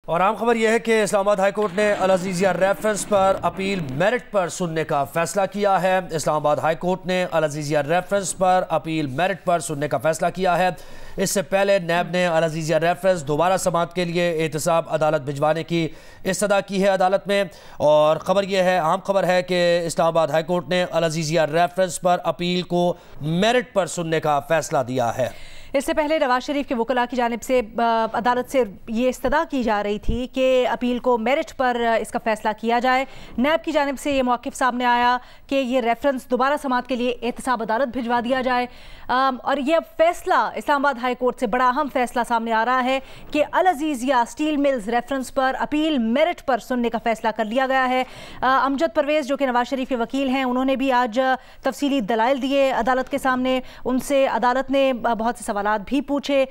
اور عام خبر یہ ہے کہ اسلام آباد ہائی کورٹ نے العزیزیہ ریفرنس پر اپیل میرٹ پر سننے کا فیصلہ کیا ہے۔ اسلام آباد ہائی کورٹ نے العزیزیہ ریفرنس پر اپیل میرٹ پر سننے کا فیصلہ کیا ہے۔ اس سے پہلے نیب نے العزیزیہ ریفرنس دوبارہ سماعت کے لیے احتساب عدالت بھجوانے کی استدعا کی ہے عدالت میں، اور خبر یہ ہے، عام خبر ہے کہ اسلام آباد ہائی کورٹ نے العزیزیہ ریفرنس پر اپیل کو میرٹ پر سننے کا فیصلہ دیا ہے۔ اس سے پہلے نواز شریف کے وکلاء کی جانب سے عدالت سے یہ استدعا کی جا رہی تھی کہ اپیل کو میرٹ پر اس کا فیصلہ کیا جائے۔ نیب کی جانب سے یہ موقف سامنے آیا کہ یہ ریفرنس دوبارہ سماعت کے لیے احتساب عدالت بھجوا دیا جائے، اور یہ فیصلہ اسلام آباد ہائی کورٹ سے بڑا اہم فیصلہ سامنے آ رہا ہے کہ العزیزیہ اسٹیل ملز ریفرنس پر اپیل میرٹ پر سننے کا فیصلہ کر لیا گیا ہے۔ امجد پرویز جو کہ نواز شریف کے وکیل ہیں، انہوں نے بھی آج تفصیلی دلائل دیے عدالت کے سامنے۔ ان سے عدالت نے بہت سے سوالات بھی پوچھے۔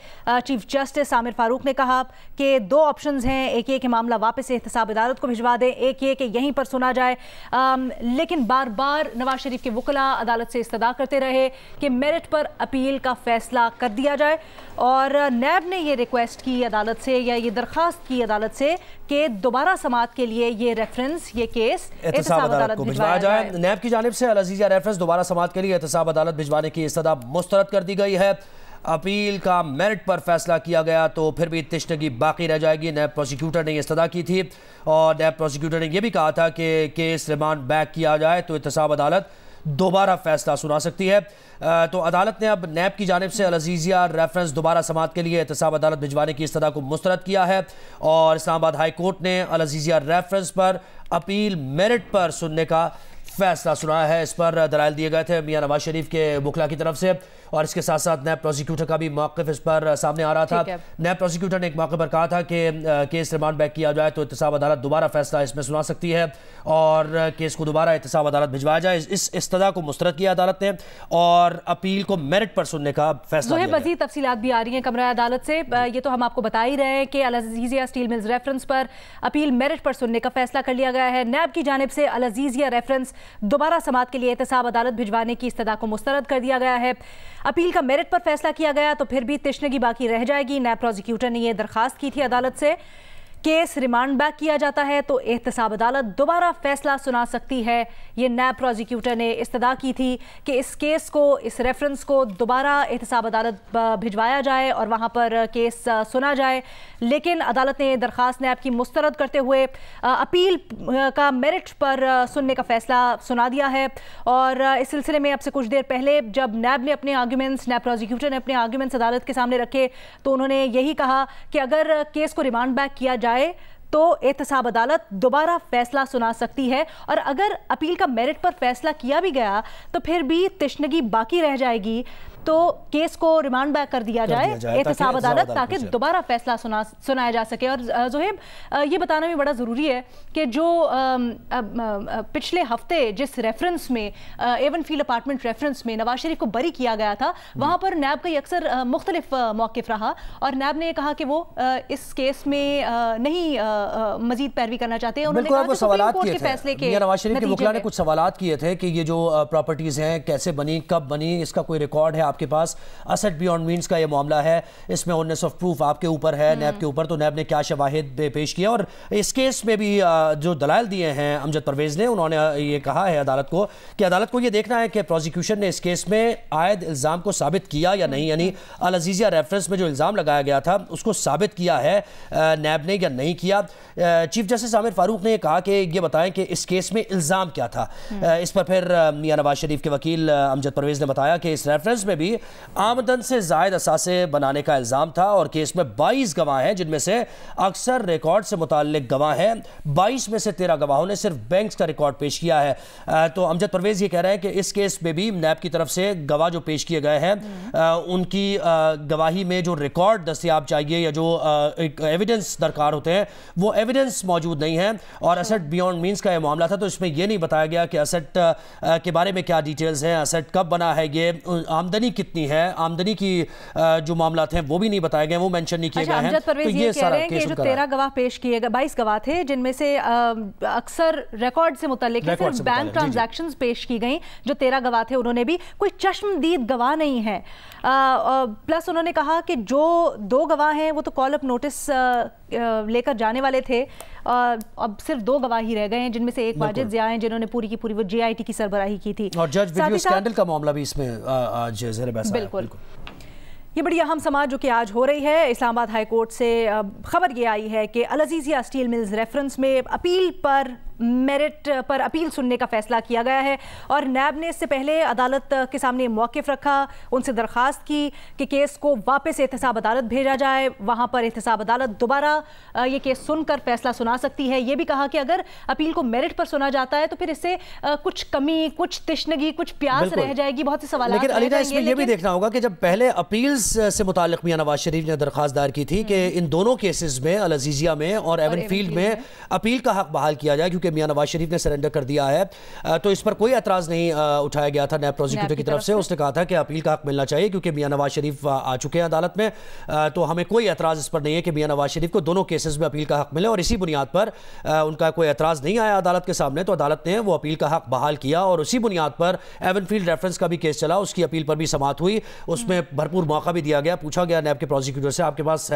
چیف جسٹس عامر فاروق نے کہا کہ دو آپشنز ہیں، ایک یہ کہ معاملہ واپس احتساب عدالت کو بھجوا دیں، ایک یہ کہ یہیں پر سنا جائے، لیکن بار بار نواز شریف کے وکلاء عدالت سے استدعا کرتے رہے کہ میرٹ پر اپیل کا فیصلہ کر دیا جائے، اور نیب نے یہ ریکویسٹ کی عدالت سے، یا یہ درخواست کی عدالت سے کہ دوبارہ سماعت کے لیے یہ ریفرنس، یہ کیس احتساب عدالت کو بھجوایا جائے۔ نیب کی جانب سے العزیزیہ ریفرنس دوبارہ سماعت کے لیے احتساب عدالت بھجوانے کی استدعا مسترد کر دی گئی ہے۔ اپیل کا میرٹ پر فیصلہ کیا گیا تو پھر بھی تشنگی باقی رہ جائے گی۔ نیب پروسیکیوٹر نے یہ استدعا کی تھی، اور نیب پروسیکیوٹر نے یہ بھی کہا تھا کہ کیس ریمانڈ بیک کیا جائے تو احتساب عدالت دوبارہ فیصلہ سنا سکتی ہے۔ تو عدالت نے اب نیب کی جانب سے العزیزیہ ریفرنس دوبارہ سماعت کے لیے احتساب عدالت بھجوانے کی استدعا کو مسترد کیا ہے، اور اسلام آباد ہائی کورٹ نے العزیزیہ ریفرنس پر اپیل میرٹ پر سننے کا فیصلہ سنا ہے۔ اس پر دلائل دیے گئے تھے میاں نواز شریف کے وکلاء کی طرف سے، اور اس کے ساتھ ساتھ نیب پروسیکیوٹر کا بھی موقف اس پر سامنے آ رہا تھا۔ نیب پروسیکیوٹر نے ایک موقع پر کہا تھا کہ کیس ریمانڈ بیک کیا جائے تو احتساب عدالت دوبارہ فیصلہ اس میں سنا سکتی ہے، اور کیس کو دوبارہ احتساب عدالت بھجوایا جائے۔ اس استدعا کو مسترد کیا عدالت نے، اور اپیل کو میرٹ پر سننے کا فیصلہ دیا۔ مزید تفصیلات بھی آ رہی ہیں کمرہ عدالت سے۔ یہ تو ہم آپ کو بتا ہی رہے ہیں کہ العزیزیہ اسٹیل ملز ریفرنس پر اپیل میرٹ پر سننے کا فیصلہ کر لیا گیا ہے۔ نیب کی جانب سے العزیزیہ ریفرنس دوبارہ سماعت کے لیے احتساب عدالت بھجوانے کی استدعا کو مسترد کر دیا گیا ہے۔ اپیل کا میرٹ پر فیصلہ کیا گیا تو پھر بھی تشنگی باقی رہ جائے گی۔ نیب پروسیکیوٹر نے یہ درخواست کی تھی عدالت سے، کیس ریمانڈ بیک کیا جاتا ہے تو احتساب عدالت دوبارہ فیصلہ سنا سکتی ہے۔ یہ نیب پروسیکیوٹر نے استدعا کی تھی کہ اس کیس کو، اس ریفرنس کو دوبارہ احتساب عدالت بھجوایا جائے اور وہاں پر کیس سنا جائے، لیکن عدالت نے درخواست نیب کی مسترد کرتے ہوئے اپیل کا میرٹ پر سننے کا فیصلہ سنا دیا ہے۔ اور اس سلسلے میں اب سے کچھ دیر پہلے جب نیب نے اپنے آرگیومنٹس، نیب پروسیکیوٹر نے اپنے آرگیومنٹس عدالت کے سامنے رکھے تو انہوں نے یہی کہا کہ اگر کیس کو ریمانڈ بیک کیا جائے تو احتساب عدالت دوبارہ فیصلہ سنا سکتی ہے، اور اگر اپیل کا میرٹ پر فیصلہ کیا بھی گیا تو پھر بھی تشنگی باقی رہ جائے گی، تو کیس کو ریمانڈ بیک کر دیا جائے احتساب عدالت تاکہ دوبارہ فیصلہ سنایا جا سکے۔ اور زہیب، یہ بتانا بھی بڑا ضروری ہے کہ جو پچھلے ہفتے جس ریفرنس میں، ایون فیلڈ اپارٹمنٹ ریفرنس میں نواز شریف کو بری کیا گیا تھا، وہاں پر نیب کا اکثر مختلف موقف رہا، اور نیب نے یہ کہا کہ وہ اس کیس میں نہیں مزید پیروی کرنا چاہتے ہیں۔ بالکل، آپ کو سوالات کیے تھے، نواز شریف کے وکلاء نے کچھ سوالات کیے تھے کہ یہ جو پراپرٹیز ہیں کیسے بنی، کب بنی، اس کا کوئی ریکارڈ ہے آپ کے پاس؟ اسٹ بیونڈ مینز کا یہ معاملہ ہے، اس میں اونس آف پروف آپ کے اوپر ہے، نیب کے اوپر، تو نیب نے کیا شواہد پیش کیا، اور اس کیس میں بھی جو دلائل دیے ہیں امجد پرویز نے، انہوں نے یہ کہا ہے عدالت کو کہ عدالت کو یہ دیکھنا ہے کہ پروسیکیوشن نے اس کیس میں عائد الزام کو ثابت کیا یا نہیں، یعنی العزیزیہ ریفرنس میں جو الزام لگایا گیا تھا اس کو ثابت کیا ہے نیب نے یا نہیں کیا۔ چیف جسٹس عامر فاروق نے کہا کہ یہ بتائیں کہ اس کیس میں الزام کیا تھا۔ اس پر پھر میاں نواز شریف کے وکیل امجد پرویز نے بتایا کہ اس ریفرنس میں بھی آمدن سے زائد اثاثے بنانے کا الزام تھا، اور کیس میں 22 گواہ ہیں جن میں سے اکثر ریکارڈ سے متعلق گواہ ہیں، 22 میں سے 13 گواہوں نے صرف بینکس کا ریکارڈ پیش کیا ہے۔ تو امجد پرویز یہ کہہ رہے ہیں کہ اس کیس میں بھی نیب کی طرف سے گواہ جو پیش کیے گئے ہیں ان کی گواہی میں جو ریکارڈ دستیاب چاہیے یا جو ایویڈنس درکار ہوتے ہیں وہ ایویڈنس موجود نہیں ہے، اور اسٹ بیونڈ مینز کا یہ معاملہ تھا تو اس میں یہ نہیں بتایا گیا کہ اسٹ کے بارے میں کیا ڈیٹیلز ہیں، اسٹ کب بنا ہے، یہ آمدنی آمدنی کتنی ہے, آمدنی کی جو معاملات ہیں وہ بھی نہیں بتائے گئے, وہ مینشن نہیں کیے گئے ہیں. امجد پرویز یہ کہہ رہے ہیں کہ جو 13 گواہ پیش کیے گئے, 22 گواہ تھے جن میں سے اکثر ریکارڈ سے متعلق صرف بینک ٹرانزیکشنز پیش کی گئیں. جو 13 گواہ تھے انہوں نے بھی کوئی چشمدید گواہ نہیں ہے. پلس انہوں نے کہا کہ جو 2 گواہ ہیں وہ تو کال اپ نوٹس لے کر جانے والے تھے, اب صرف 2 گواہ ہی رہ گئے ہیں جن میں سے ایک واجد ضیاء ہیں جنہوں نے پوری کی پوری وہ جے آئی ٹی کی سربراہی کی تھی. اور جج ویڈیو اسکینڈل کا معاملہ بھی اس میں آج زیر بحث ہے. بالکل یہ بڑی اہم سماعت جو کہ آج ہو رہی ہے. اسلام آباد ہائی کورٹ سے خبر یہ آئی ہے کہ العزیزیہ اسٹیل ملز ریفرنس میں اپیل پر میرٹ پر اپیل سننے کا فیصلہ کیا گیا ہے, اور نیب نے اس سے پہلے عدالت کے سامنے موقف رکھا, ان سے درخواست کی کہ کیس کو واپس احتساب عدالت بھیجا جائے. وہاں پر احتساب عدالت دوبارہ یہ کیس سن کر فیصلہ سنا سکتی ہے. یہ بھی کہا کہ اگر اپیل کو میرٹ پر سنا جاتا ہے تو پھر اس سے کچھ کمی, کچھ تشنگی, کچھ پیاس رہ جائے گی, بہت سے سوالات. لیکن علینا اس میں یہ بھی دیکھنا ہوگا کہ جب پہلے اپیلز سے متعلق میاں نواز شریف نے درخواست دائر کی تھی کہ ان دونوں کیسز میں, العزیزیہ میں اور ایون فیلڈ میں, اپیل کا حق بحال کیا جائے کیونکہ میاں نواز شریف نے سرنڈر کر دیا ہے, تو اس پر کوئی اعتراض نہیں اٹھایا گیا تھا نیب پروزیکیوٹر کی طرف سے. اس نے کہا تھا کہ اپیل کا حق ملنا چاہیے کیونکہ میاں نواز شریف آ چکے ہیں عدالت میں, تو ہمیں کوئی اعتراض اس پر نہیں ہے کہ میاں نواز شریف کو دونوں کیسز میں اپیل کا حق ملے. اور اسی بنیاد پر ان کا کوئی اعتراض نہیں آیا عدالت کے سامنے, تو عدالت نے وہ اپیل کا حق بحال کیا. اور اسی بنیاد پر ایون فیلڈ ریفرنس کا بھی کیس چلا, اس کی اپیل پر بھی سماعت ہوئی. اس میں بھرپور موقع بھی دیا گیا, پوچھا گیا نیب کے پروزیکیوٹر سے آپ کے پاس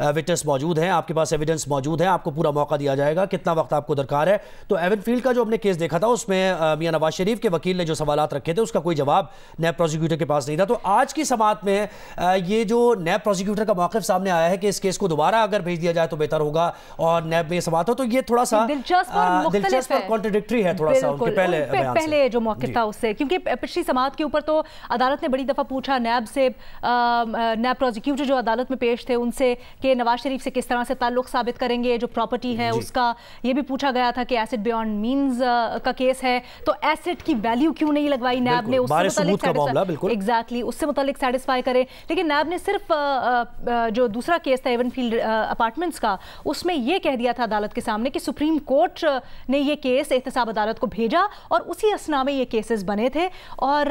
وٹنس موجود ہیں, آپ کے پاس ایویڈنس موجود ہے, آپ کو پورا موقع دیا جائے گا, کتنا وقت آپ کو درکار ہے. تو ایون فیلڈ کا جو ہم نے کیس دیکھا تھا اس میں میاں نواز شریف کے وکیل نے جو سوالات رکھے تھے اس کا کوئی جواب نیب پروزیکیوٹر کے پاس نہیں تھا. تو آج کی سماعت میں یہ جو نیب پروزیکیوٹر کا موقف سامنے آیا ہے کہ اس کیس کو دوبارہ اگر بھیج دیا جائے تو بہتر ہوگا اور نیب میں یہ سماعت ہو, تو یہ تھوڑا سا دلچسپ اور کانٹرڈکٹری ہے تھوڑا سا ان کے پہلے جو موقف تھا اس سے. کیونکہ پچھلی سماعت کے اوپر تو عدالت نے بڑی دفعہ پوچھا نیب سے, نیب پروزیکیوٹر جو عدالت میں پیش تھے ان سے, کہ نواز شریف سے کس طرح سے تعلق ثابت کریں گے, جو پراپرٹی ہے اس کا. یہ بھی پوچھا گیا تھا کہ ایسٹ بیونڈ مینز کا کیس ہے تو ایسٹ کی ویلیو کیوں نہیں لگوائی نیب نے, اس سے متعلق ایگزیکٹلی اس سے متعلق سیٹسفائی کرے. لیکن نیب نے صرف جو دوسرا کیس تھا ایون فیلڈ اپارٹمنٹس کا, اس میں یہ کہہ دیا تھا عدالت کے سامنے کہ سپریم کورٹ نے یہ کیس احتساب عدالت کو بھیجا اور اسی اسنا میں یہ کیسز بنے تھے. اور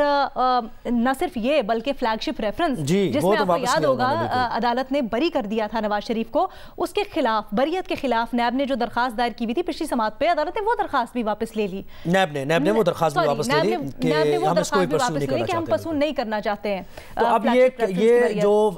نہ صرف یہ بلکہ فلیگ شپ ریفرنس جس میں آپ کو یاد ہوگا عدالت نے بری کر دیا تھا نواز شریف کو, اس کے خلاف, بریت کے خلاف نیب نے جو درخواست دائر کی ہوئی تھی پچھلی سماعت پہ, عدالت نے وہ درخواست بھی واپس لے لی. نیب نے وہ درخواست بھی واپس لے لی کہ ہم پرسو نہیں کرنا چاہتے ہیں. تو اب یہ جو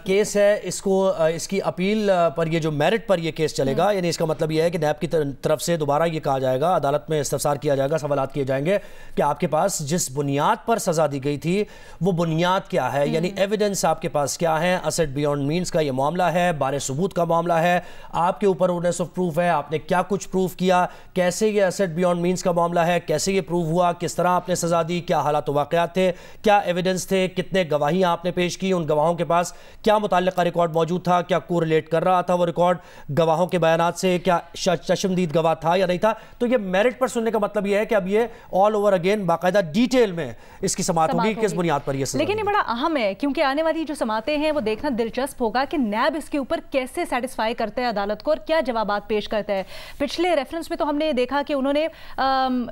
کیس ہے اس کی اپیل پر, یہ جو میرٹ پر یہ کیس چلے گا, یعنی اس کا مطلب یہ ہے کہ نیب کی طرف سے دوبارہ یہ کہا جائے گا, عدالت میں استفسار کیا جائے گا, سوالات کیے جائیں گے کہ آپ کے پاس جس بنیاد پر سزا دی گئی تھی وہ بنیاد کیا ہے, یعنی ایویڈنس آپ کے پاس کیا ہے. اسٹ بیونڈ مینز کا یہ معاملہ ہے, بارے ثبوت کا معاملہ ہے, آپ کے اوپر اونیس آف پروف ہے, آپ نے کیا کچھ پروف کیا, کیسے یہ اسٹ بیونڈ مینز کا معاملہ ہے, کیسے یہ پروف ہوا, کس طرح آپ نے سزا دی, کیا حالات و واقعات تھے, کیا ایویڈنس تھے, کتنے گواہیاں آپ نے پیش کی, ان گواہوں کے پاس کیا متعلقہ ریکارڈ موجود تھا, کیا کوریلیٹ کر رہا تھا وہ ریکارڈ گواہوں کے بیانات سے, کیا چشمدید گواہ تھا یا نہیں تھا. تو یہ میرٹ پر سننے کا مطلب یہ ہے کہ اب یہ آل اوور اگین باقاعدہ ڈیٹیل میں اس کی سماعت ہوگی کس بنیاد پر یہ سزا. لیکن یہ بڑا اہم ہے کیونکہ آنے والی جو سماعتیں ہیں وہ دیکھنا دلچسپ ہوگا کہ نیب اس کے اوپر کیسے سیٹسفائی کرتا ہے عدالت کو اور کیا جوابات پیش کرتا ہے. پچھلے ریفرنس میں تو ہم نے دیکھا کہ انہوں نے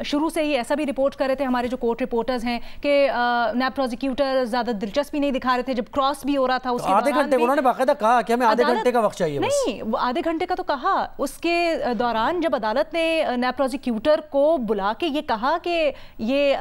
شروع سے ہی ایسا بھی رپورٹ کر رہے تھے ہمارے جو کورٹ رپورٹرز ہیں کہ نیب پروزیکیوٹر زیادہ دلچسپی نہیں دکھا رہے تھے جب کراس بھی ہو رہا تھا. اس کے آدھے گھنٹے انہوں نے باقاعدہ کہا کہ ہمیں آدھے گھنٹے کا وقت چاہیے. نہیں, وہ آدھے گھنٹے کا تو کہا. اس کے دوران جب عدالت نے نیب پروزیکیوٹر کو بلا کے یہ کہا کہ یہ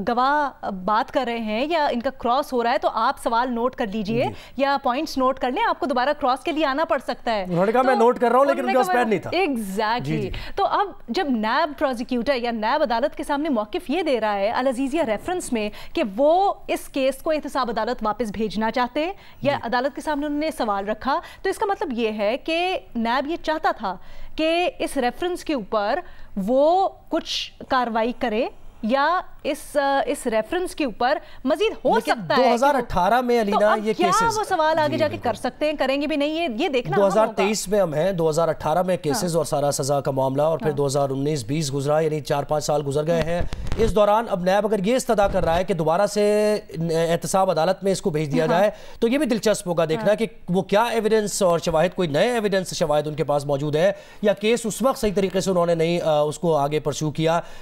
گواہ بات کر رہے ہیں یا ان کا کراس ہو رہا ہے تو آپ سوال نوٹ کر لیجئے یا پوائنٹس نوٹ کر لیں, آپ کو دوبارہ کراس کے لیے آنا پڑ سکتا ہے. انہوں نے کہا میں نوٹ کر رہا ہوں لیکن ان کے پاس پین نہیں تھا. ایگزیکٹلی. تو اب جب نیب پروزیکیوٹر یا نیب عدالت کے سامنے موقف یہ دے رہا ہے العزیزیہ ریفرنس میں کہ وہ اس کیس کو احتساب عدالت واپس بھیجنا چاہتے ہیں یا عدالت کے سامنے انہوں نے سوال رکھا, تو اس کا مطلب یہ ہے کہ نیب یہ چاہتا تھا کہ اس ریفرنس کے اوپر وہ کچھ کاروائی کرے یا اس ریفرنس کے اوپر مزید ہو سکتا ہے. 2018 میں علینا یہ کیسز, کیا وہ سوال آگے جا کے کر سکتے ہیں, کریں گے بھی نہیں, یہ دیکھنا. 2023 میں ہم ہیں, 2018 میں کیسز اور سارا سزا کا معاملہ, اور پھر 2019-20 گزرا, یعنی 4-5 سال گزر گئے ہیں. اس دوران اب نیب اگر یہ استدعا کر رہا ہے کہ دوبارہ سے احتساب عدالت میں اس کو بھیج دیا جائے تو یہ بھی دلچسپ ہوگا دیکھنا کہ وہ کیا ایویڈنس اور شواہد, کوئی نئے ایویڈنس شواہد ان کے پاس موجود ہے یا کیس اس وقت صحیح طریقے سے انہوں نے نہیں اس کو آگے پرسو کیا